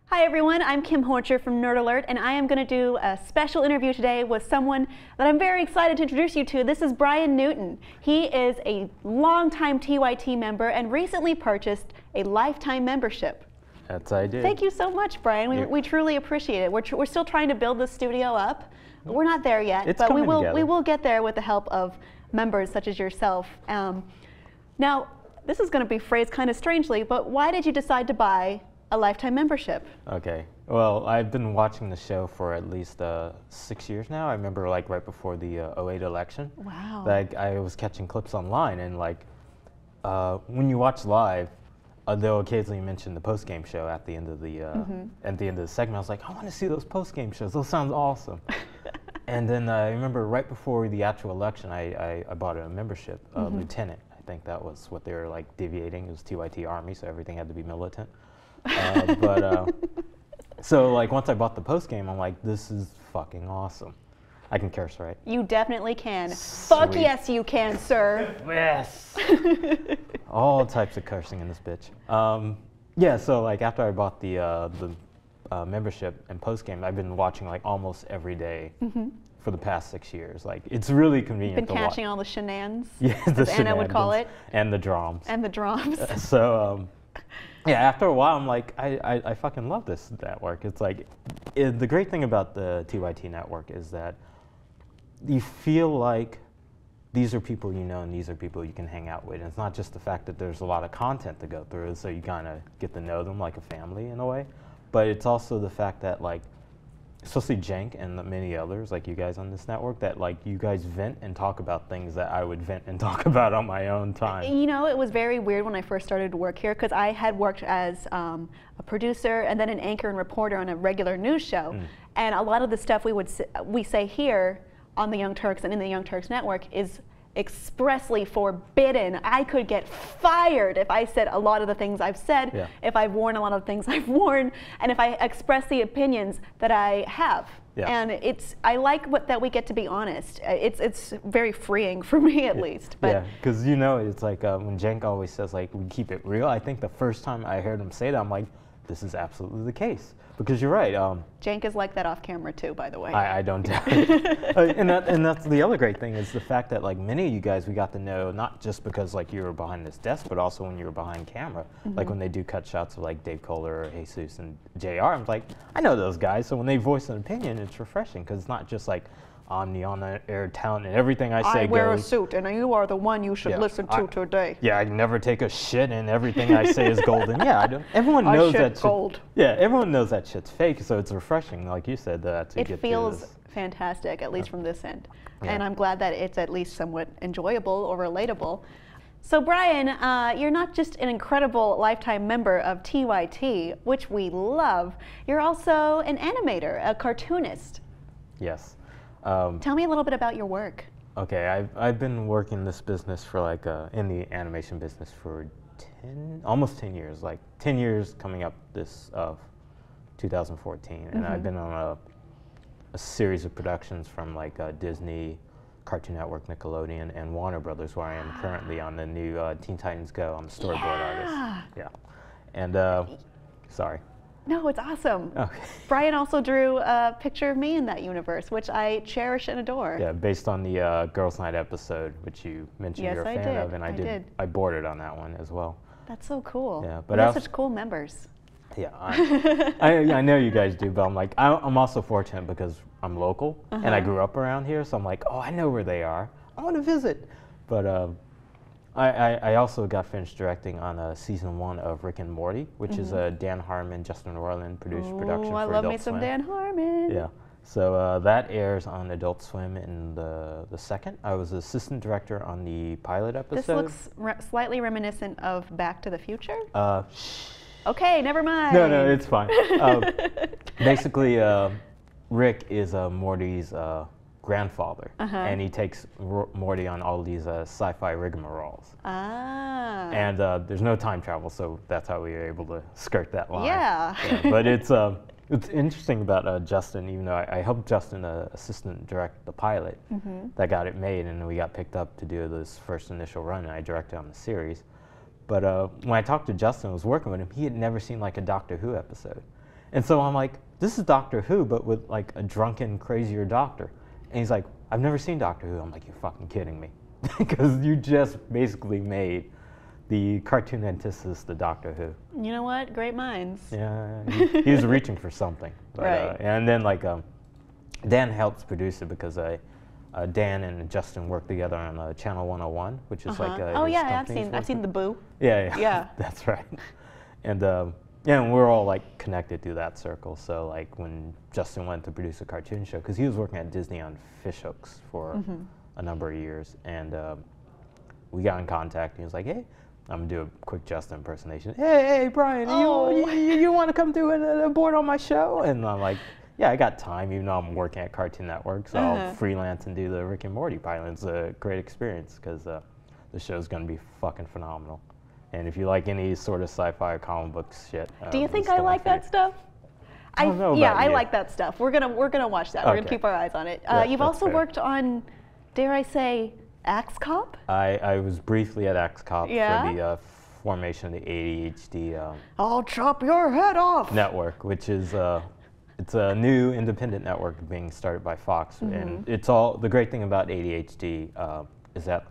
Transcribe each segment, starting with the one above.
Hi everyone, I'm Kim Horcher from Nerd Alert, and I am going to do a special interview today with someone that I'm very excited to introduce you to. This is Bryan Newton. He is a longtime TYT member and recently purchased a lifetime membership. That's I did. Thank you so much, Bryan. We truly appreciate it. We're still trying to build the studio up. We're not there yet, but we will get there with the help of members such as yourself. Now, this is going to be phrased kind of strangely, but why did you decide to buy a lifetime membership? Okay. Well, I've been watching the show for at least 6 years now. I remember like right before the '08 election. Wow. Like I was catching clips online, and like when you watch live, they'll occasionally mention the post game show at the end of the at the end of the segment. I was like, I want to see those post game shows. Those sound awesome. And then I remember right before the actual election, I bought a membership, lieutenant. I think that was what they were like deviating. It was TYT Army, so everything had to be militant. So like once I bought the post game, I'm like, this is fucking awesome. I can curse, right? You definitely can. Sweet. Fuck yes, you can, sir. Yes. All types of cursing in this bitch. Yeah. So like after I bought the membership and post game, I've been watching like almost every day for the past 6 years. Like it's really convenient. Been catching all the shenanigans. Yeah, the as Anna would call it. And the drums. And the drums. So. Yeah, after a while, I'm like, I fucking love this network. It's like, the great thing about the TYT network is that you feel like these are people you know and these are people you can hang out with. And it's not just the fact that there's a lot of content to go through, so you kind of get to know them like a family in a way. But it's also the fact that like, especially Jank and the many others like you guys on this network, that like you guys vent and talk about things that I would vent and talk about on my own time. You know, it was very weird when I first started to work here because I had worked as a producer and then an anchor and reporter on a regular news show. And a lot of the stuff we say here on the Young Turks and in the Young Turks network is expressly forbidden. I could get fired if I said a lot of the things I've said, if I've worn a lot of things I've worn, and if I express the opinions that I have. And I like that we get to be honest. It's very freeing for me at least. But yeah, because you know, it's like when Jank always says like we keep it real. I think the first time I heard him say that, I'm like, this is absolutely the case. Because you're right. Jank is like that off camera too, by the way. I don't doubt it. And that's the other great thing is the fact that like many of you guys we got to know not just because like you were behind this desk, but also when you were behind camera. Like when they do cut shots of like Dave Kohler or Jesus and JR, I'm like, I know those guys. So when they voice an opinion, it's refreshing because it's not just like I'm the on-air talent and everything I say goes. I wear a suit and you are the one you should listen to today. Yeah, I never take a shit and everything I say is golden. Yeah, everyone knows that shit. Gold. Yeah, everyone knows that shit's fake, so it's refreshing, like you said. It feels fantastic, at least from this end. And I'm glad that it's at least somewhat enjoyable or relatable. So Bryan, you're not just an incredible lifetime member of TYT, which we love, you're also an animator, a cartoonist. Yes. Tell me a little bit about your work. Okay, I've been working this business for like in the animation business for almost 10 years, like 10 years coming up this 2014, and I've been on a series of productions from like Disney, Cartoon Network, Nickelodeon, and Warner Brothers, where I am currently on the new Teen Titans Go. I'm a storyboard artist. Yeah, and sorry. No, it's awesome. Okay. Bryan also drew a picture of me in that universe, which I cherish and adore. Yeah, based on the Girls' Night episode, which you mentioned you're a fan of, and I boarded on that one as well. That's so cool. Yeah, but we have such cool members. Yeah, I know you guys do, but I'm like, I'm also fortunate because I'm local and I grew up around here, so I'm like, oh, I know where they are. I want to visit. But I also got finished directing on season 1 of Rick and Morty, which is a Dan Harmon, Justin Roiland produced production for Adult Swim. I love me some Dan Harmon. Yeah. So that airs on Adult Swim in the second. I was assistant director on the pilot episode. This looks slightly reminiscent of Back to the Future. Okay, never mind. No, it's fine. Basically, Rick is Morty's grandfather, and he takes Morty on all these sci-fi rigmaroles. And there's no time travel, so that's how we were able to skirt that line. Yeah. But it's interesting about Justin, even though I helped Justin assistant direct the pilot that got it made, and we got picked up to do this first initial run, and I directed on the series. But when I talked to Justin, I was working with him, he had never seen like a Doctor Who episode. And so I'm like, this is Doctor Who, but with like a drunken, crazier doctor. And he's like, I've never seen Doctor Who. I'm like, you're fucking kidding me. Because you just basically made the cartoon antithesis to Doctor Who. You know what? Great minds. Yeah, he was reaching for something. But, Right. And then like Dan helps produce it because Dan and Justin work together on Channel 101, which is like oh his yeah, company I've seen the Boo. Yeah. Yeah. That's right. And yeah, and we're all like connected through that circle. So like when Justin went to produce a cartoon show, because he was working at Disney on fish hooks for a number of years, and we got in contact. And he was like, "Hey, I'm gonna do a quick Justin impersonation. Hey, Bryan, you want to come do a board on my show?" And I'm like, "Yeah, I got time, even though I'm working at Cartoon Network, so I'll freelance and do the Rick and Morty pilot. It's a great experience because the show's gonna be fucking phenomenal. And if you like any sort of sci-fi or comic books shit, do you think I like that stuff? I don't know yeah, about I you. like that stuff. We're gonna watch that. We're gonna keep our eyes on it. You've also worked on, dare I say, Axe Cop? I was briefly at Axe Cop Yeah? for the formation of the ADHD I'll chop your head off. network, which is it's a new independent network being started by Fox, and it's all the great thing about ADHD is that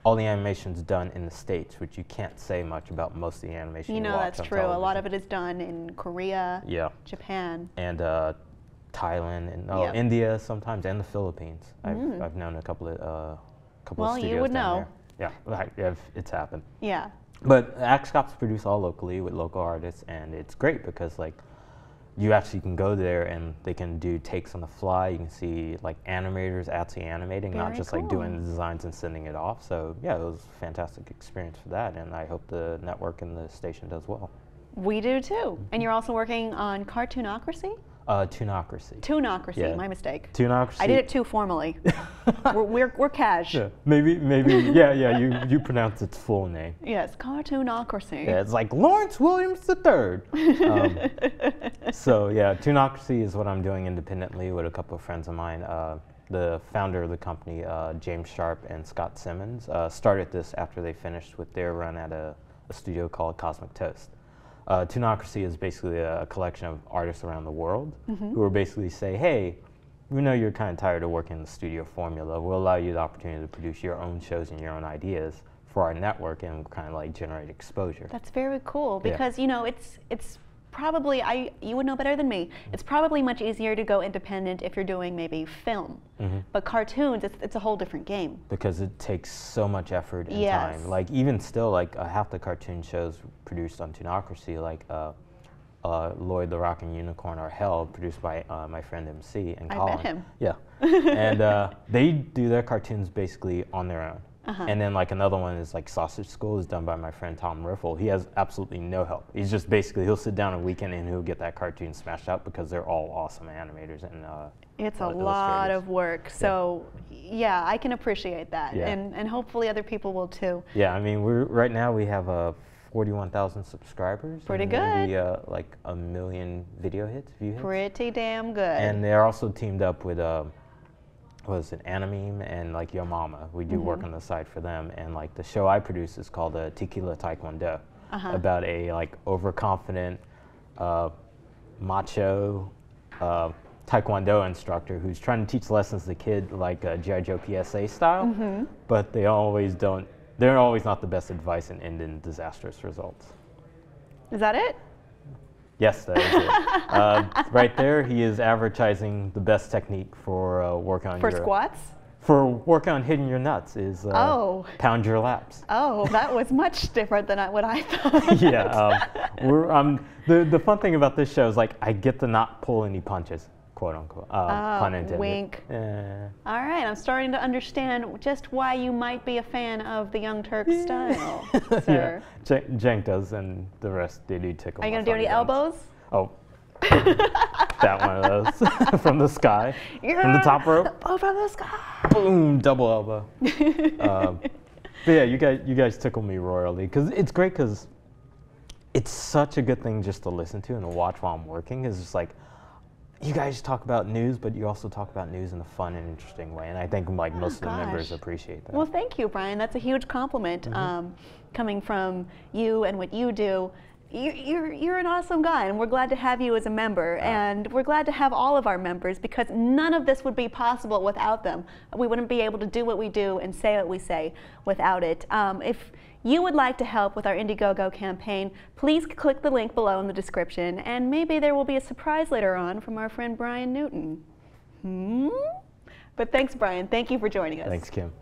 all the animation's done in the States, which you can't say much about most of the animation you watch that's on true. A lot television. of it is done in Korea, Japan, and Thailand, and Yep. India sometimes, and the Philippines. I've known a couple of Well, studios you would down know. there. Yeah, it's happened. Yeah. But Axe Cop's produced all locally with local artists, and it's great because like you actually can go there and they can do takes on the fly. You can see like animators actually animating, not Very just cool. like doing the designs and sending it off. So yeah, it was a fantastic experience for that, and I hope the network and the station does well. We do too. And you're also working on Cartoonocracy? Toonocracy. Toonocracy, Yeah. my mistake. Toonocracy. I did it too formally. we're cash. Yeah, maybe, yeah. You pronounce its full name. Yes, Cartoonocracy. Yeah, it's like Lawrence Williams III. So yeah, Toonocracy is what I'm doing independently with a couple of friends of mine. The founder of the company, James Sharp and Scott Simmons, started this after they finished with their run at a studio called Cosmic Toast. Toonocracy is basically a collection of artists around the world who are basically say, hey, we know you're kind of tired of working in the studio formula. We'll allow you the opportunity to produce your own shows and your own ideas for our network and kind of like generate exposure. That's very cool because you know it's probably you would know better than me. It's probably much easier to go independent if you're doing maybe film, but cartoons it's a whole different game. Because it takes so much effort and Yes. time. Like even still, like half the cartoon shows produced on Toonocracy, like Lloyd the Rockin' Unicorn or Hell, produced by my friend MC and Colin. I met him. Yeah, and they do their cartoons basically on their own. And then like another one is like Sausage School is done by my friend Tom Riffle. He has absolutely no help. He's just basically, he'll sit down a weekend and he'll get that cartoon smashed out because they're all awesome animators and it's a lot of work. So yeah, I can appreciate that. Yeah. And hopefully other people will too. Yeah, I mean, right now we have 41,000 subscribers. Pretty and good. Maybe like 1 million video hits, view hits. Pretty damn good. And they're also teamed up with Animeme and like Yo Mama. We do work on the side for them, and like the show I produce is called Tequila Taekwondo, about a like overconfident, macho Taekwondo instructor who's trying to teach lessons to the kid like G.I. Joe PSA style, but they're always not the best advice and end in disastrous results. Is that it? Yes, that is it. Right there, he is advertising the best technique for work on squats? For work on hitting your nuts is pound your laps. Oh, that was much different than what I thought. Yeah, the fun thing about this show is like I get to not pull any punches, quote unquote. Pun intended. Wink. All right, I'm starting to understand just why you might be a fan of the Young Turks style, sir. Yeah, Jenk does, and the rest they do tickle. Are you my gonna do any funny bones. elbows? Oh. That one of those from the sky, from the top rope. Oh, from the sky. Boom, double elbow. But yeah, you guys tickle me royally because it's great because it's such a good thing just to listen to and to watch while I'm working. It's just like you guys talk about news, but you also talk about news in a fun and interesting way, and I think like most of the members appreciate that. Well, thank you, Bryan. That's a huge compliment coming from you and what you do. you're an awesome guy, and we're glad to have you as a member, and we're glad to have all of our members, because none of this would be possible without them. We wouldn't be able to do what we do and say what we say without it. If you would like to help with our Indiegogo campaign, please click the link below in the description, and maybe there will be a surprise later on from our friend Bryan Newton. But thanks, Bryan. Thank you for joining us. Thanks, Kim.